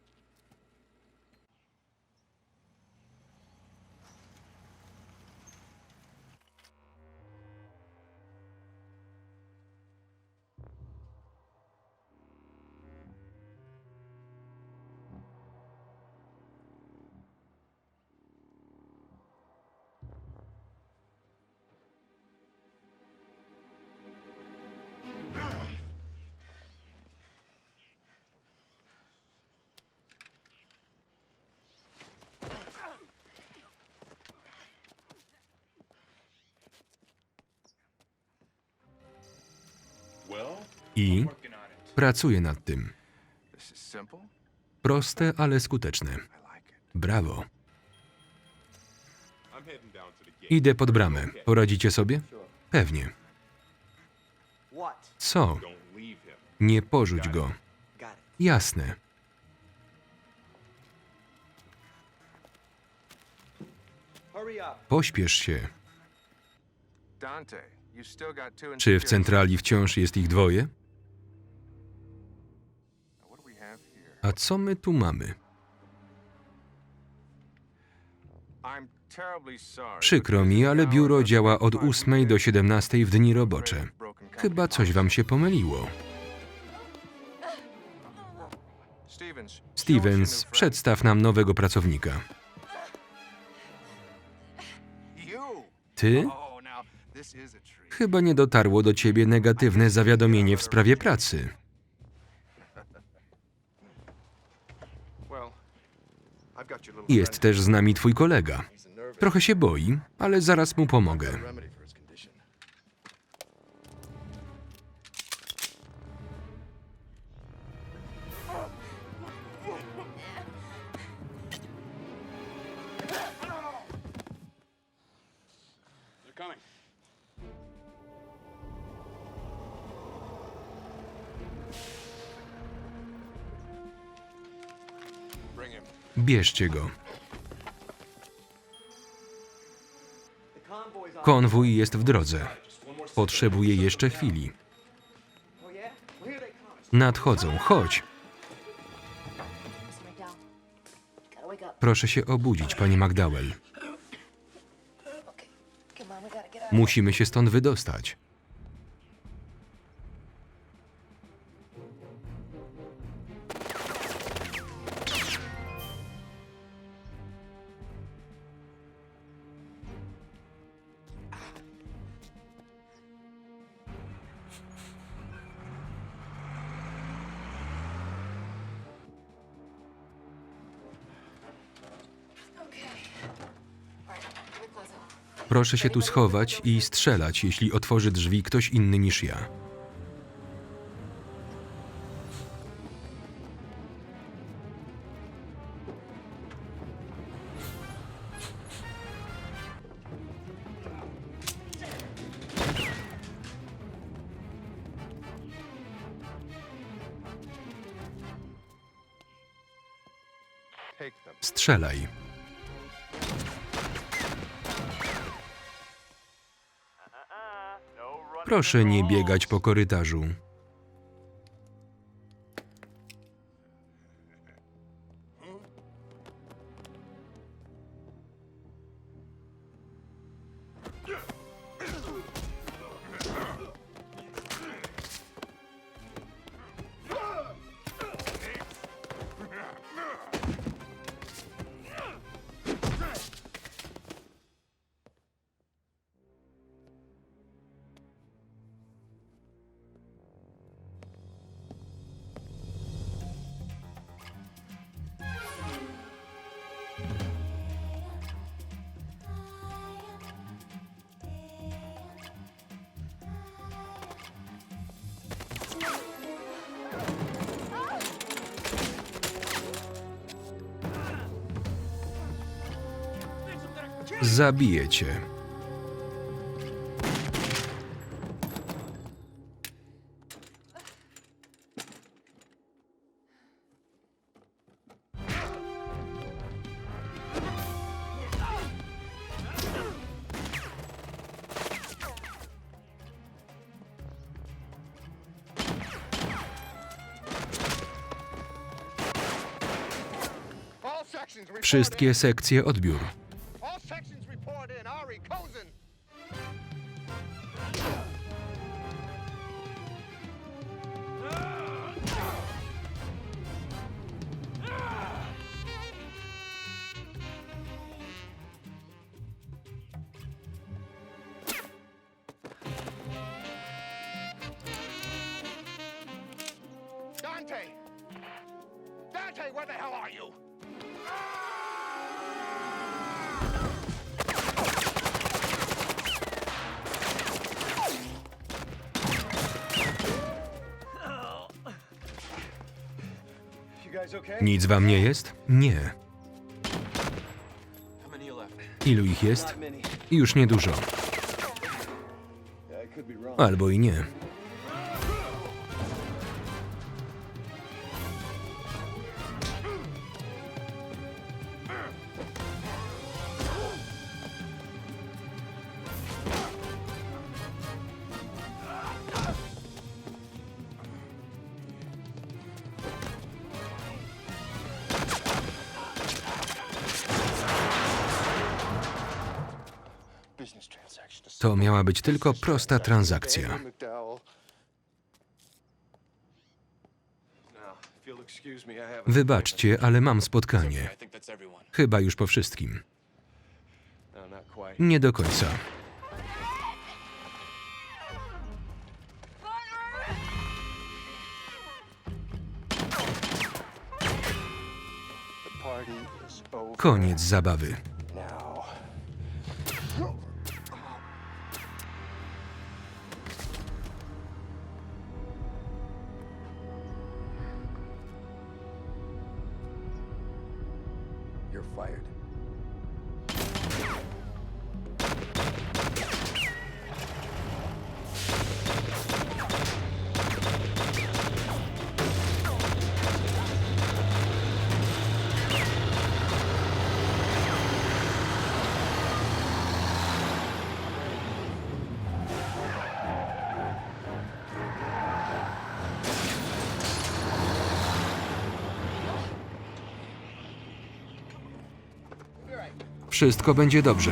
I pracuję nad tym. Proste, ale skuteczne. Brawo. Idę pod bramę. Poradzicie sobie? Pewnie. Co? Nie porzuć go. Jasne. Pośpiesz się. Czy w centrali wciąż jest ich dwoje? A co my tu mamy? Przykro mi, ale biuro działa od 8 do 17 w dni robocze. Chyba coś wam się pomyliło. Stevens, przedstaw nam nowego pracownika. Ty? Chyba nie dotarło do ciebie negatywne zawiadomienie w sprawie pracy. Jest też z nami twój kolega. Trochę się boi, ale zaraz mu pomogę. Bierzcie go. Konwój jest w drodze. Potrzebuję jeszcze chwili. Nadchodzą, chodź. Proszę się obudzić, pani McDowell. Musimy się stąd wydostać. Proszę się tu schować i strzelać, jeśli otworzy drzwi ktoś inny niż ja. Strzelaj. Proszę nie biegać po korytarzu. Zabiję cię. Wszystkie sekcje odbiór. Dante, where the hell are you? Nic wam nie jest? Nie. Ilu ich jest? Już niedużo. Albo i nie. To miała być tylko prosta transakcja. Wybaczcie, ale mam spotkanie. Chyba już po wszystkim. Nie do końca. Koniec zabawy. You're fired. Wszystko będzie dobrze.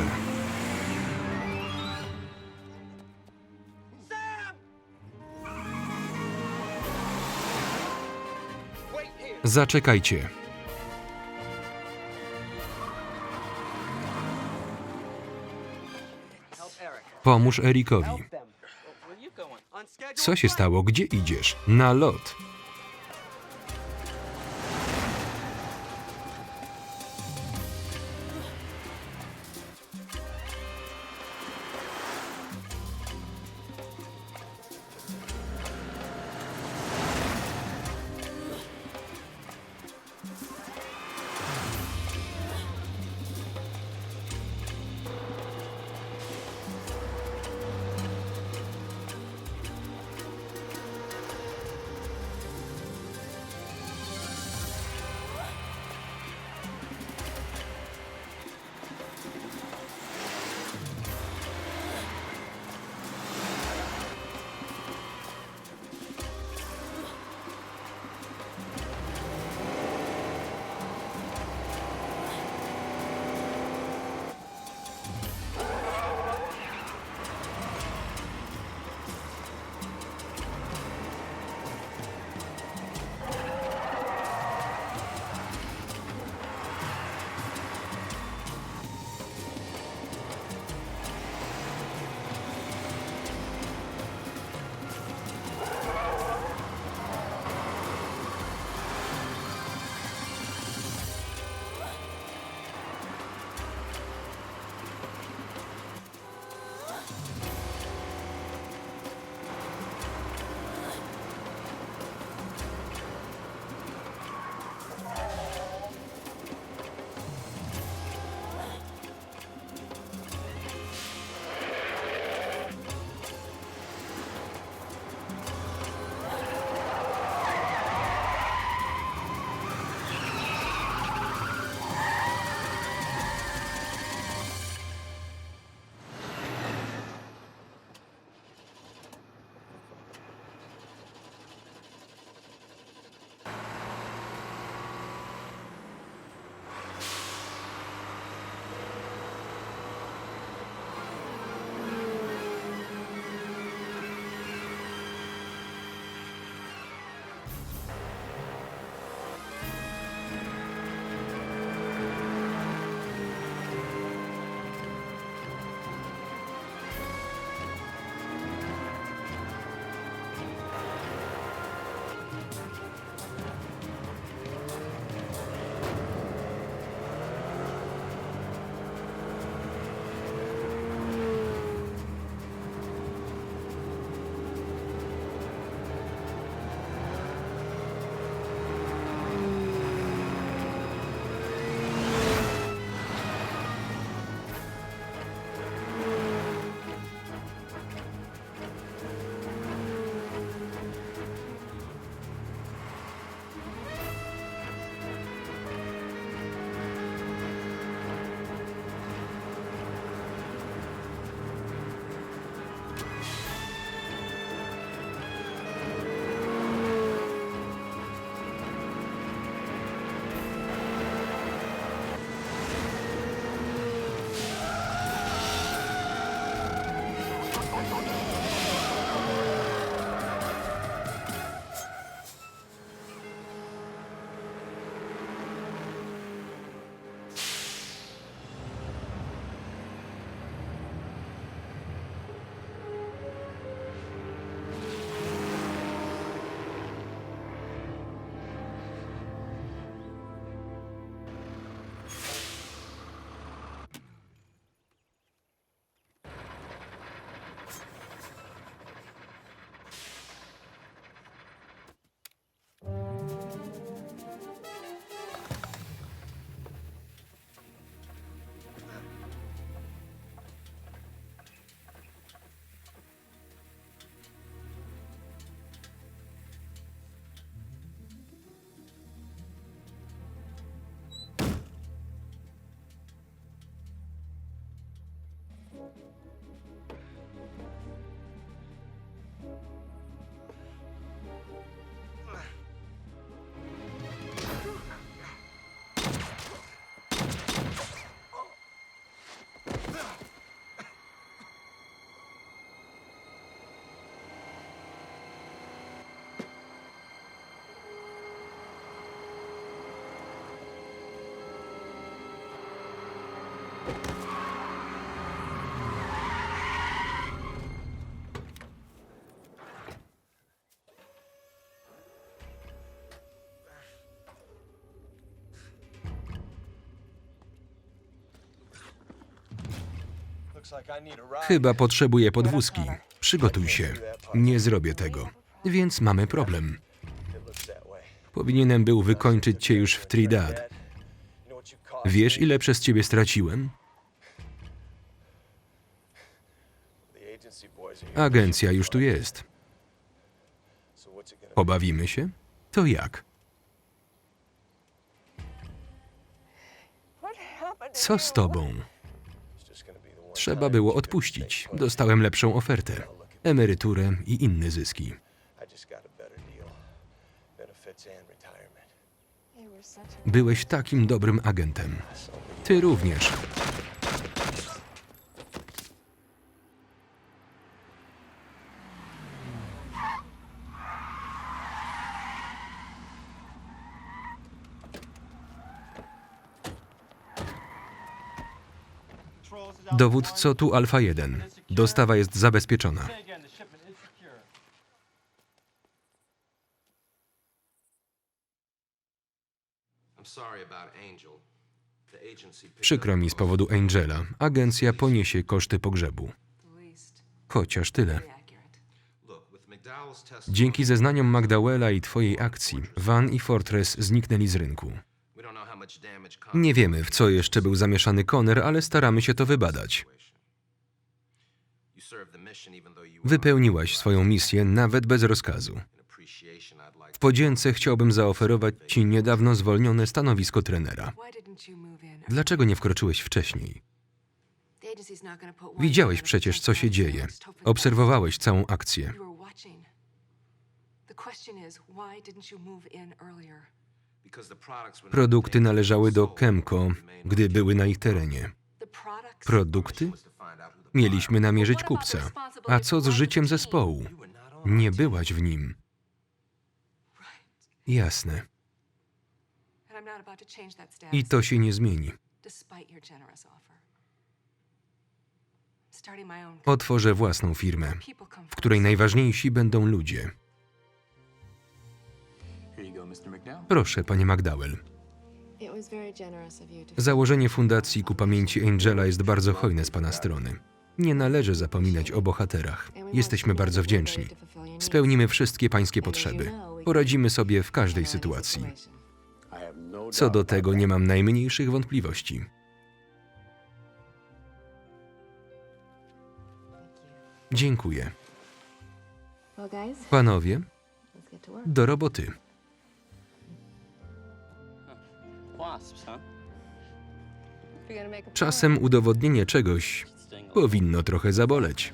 Zaczekajcie. Pomóż Erikowi. Co się stało? Gdzie idziesz? Na lot. Chyba potrzebuję podwózki. Przygotuj się. Nie zrobię tego. Więc mamy problem. Powinienem był wykończyć cię już w Trinidad. Wiesz, ile przez ciebie straciłem? Agencja już tu jest. Pobawimy się? To jak? Co z tobą? Trzeba było odpuścić. Dostałem lepszą ofertę. Emeryturę i inne zyski. Byłeś takim dobrym agentem. Ty również. Dowódco, tu Alfa 1. Dostawa jest zabezpieczona. Przykro mi z powodu Angela. Agencja poniesie koszty pogrzebu. Chociaż tyle. Dzięki zeznaniom McDowella i twojej akcji, Van i Fortress zniknęli z rynku. Nie wiemy, w co jeszcze był zamieszany Connor, ale staramy się to wybadać. Wypełniłaś swoją misję nawet bez rozkazu. W podzięce chciałbym zaoferować ci niedawno zwolnione stanowisko trenera. Dlaczego nie wkroczyłeś wcześniej? Widziałeś przecież, co się dzieje. Obserwowałeś całą akcję. Produkty należały do Chemco, gdy były na ich terenie. Produkty? Mieliśmy namierzyć kupca. A co z życiem zespołu? Nie byłaś w nim. Jasne. I to się nie zmieni. Otworzę własną firmę, w której najważniejsi będą ludzie. Proszę, panie McDowell. Założenie fundacji ku pamięci Angela jest bardzo hojne z pana strony. Nie należy zapominać o bohaterach. Jesteśmy bardzo wdzięczni. Spełnimy wszystkie pańskie potrzeby. Poradzimy sobie w każdej sytuacji. Co do tego nie mam najmniejszych wątpliwości. Dziękuję. Panowie, do roboty. Czasem udowodnienie czegoś powinno trochę zaboleć.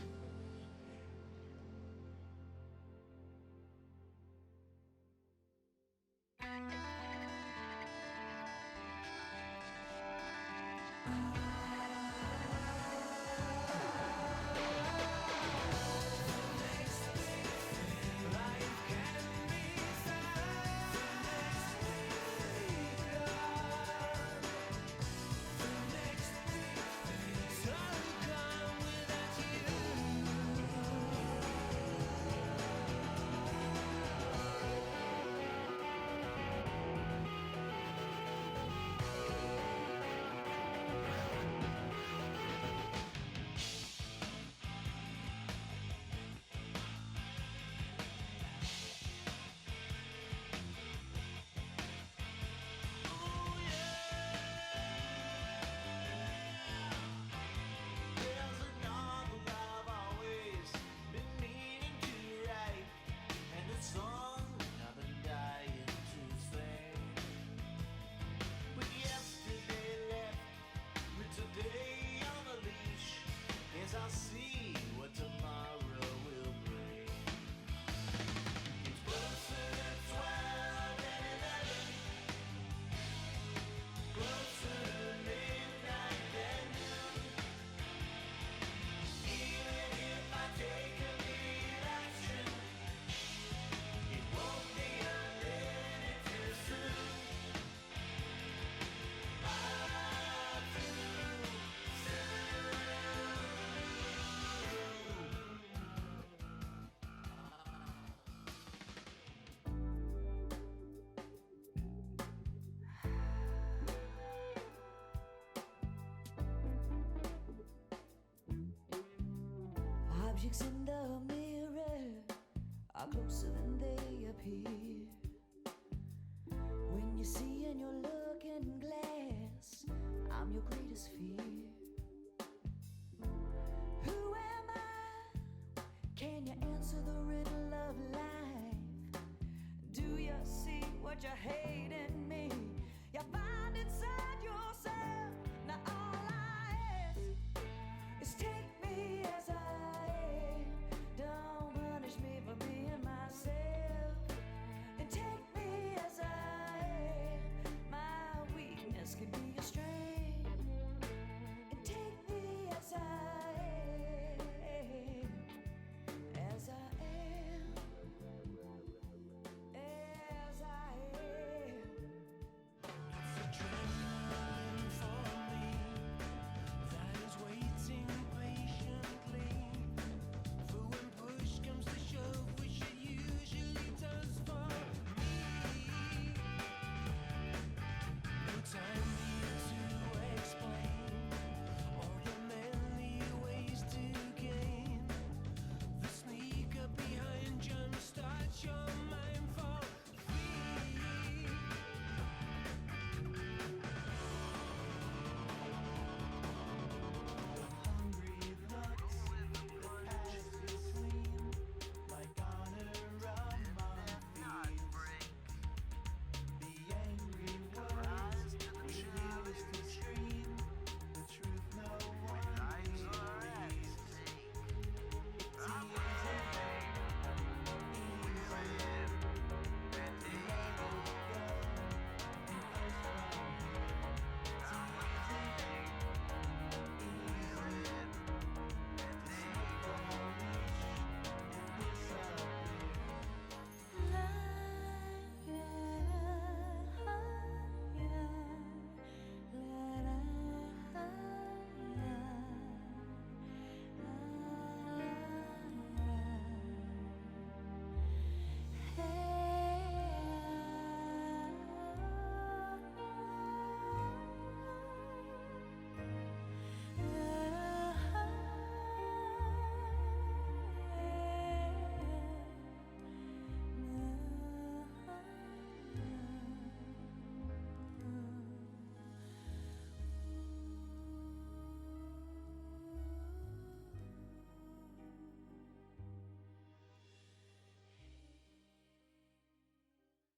Objects in the mirror are closer than they appear. When you see in your looking glass, I'm your greatest fear.